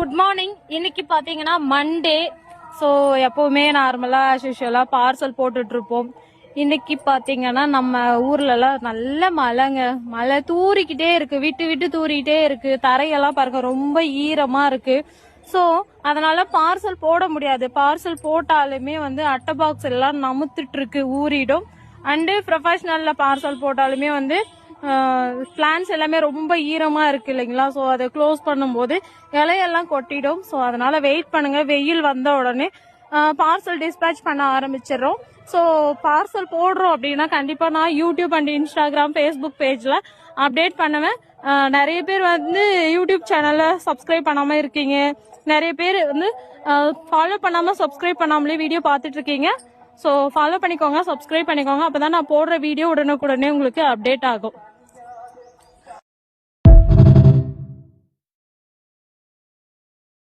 Good morning. இன்னைக்கு பாத்தீங்கன்னா Monday. So எப்பவுமே நார்மலா யூஸ்வலா பார்சல் போட்டுட்டு இருப்போம். இன்னைக்கு பாத்தீங்கன்னா நம்ம ஊர்ல எல்லாம் நல்ல மழைங்க. மழை தூறிக்கிட்டே இருக்கு, விட்டு விட்டு தூறிக்கிட்டே இருக்கு. தரையெல்லாம் பாருங்க ரொம்ப ஈரமா இருக்கு. ஸோ அதனால பார்சல் போட முடியாது. பார்சல் போட்டாலுமே வந்து அட்டை பாக்ஸ் எல்லாம் நமுத்துட்டு இருக்கு, ஊறிடும். அண்டு ப்ரொஃபஷனல்ல பார்சல் போட்டாலுமே வந்து பிளான்ஸ் எல்லாமே ரொம்ப ஈரமா இருக்கு இல்லைங்களா. ஸோ அதை க்ளோஸ் பண்ணும்போது இலையெல்லாம் கொட்டிடும். ஸோ அதனால வெயிட் பண்ணுங்க, வெயில் வந்த உடனே பார்சல் டிஸ்பேச் பண்ண ஆரம்பிச்சிடுறோம். ஸோ பார்சல் போடுறோம் அப்படின்னா கண்டிப்பா நான் யூடியூப் அண்ட் இன்ஸ்டாகிராம், ஃபேஸ்புக் பேஜ்ல அப்டேட் பண்ணுவேன். நிறைய பேர் வந்து யூடியூப் சேனல்ல சப்ஸ்கிரைப் பண்ணாம இருக்கீங்க, நிறைய பேர் வந்து ஃபாலோ பண்ணாம சப்ஸ்கிரைப் பண்ணாமலே வீடியோ பார்த்துட்டு இருக்கீங்க. ஸோ ஃபாலோ பண்ணிக்கோங்க, சப்ஸ்கிரைப் பண்ணிக்கோங்க. அப்பதான் நான் போடுற வீடியோ உடனுக்குடனே உங்களுக்கு அப்டேட் ஆகும்.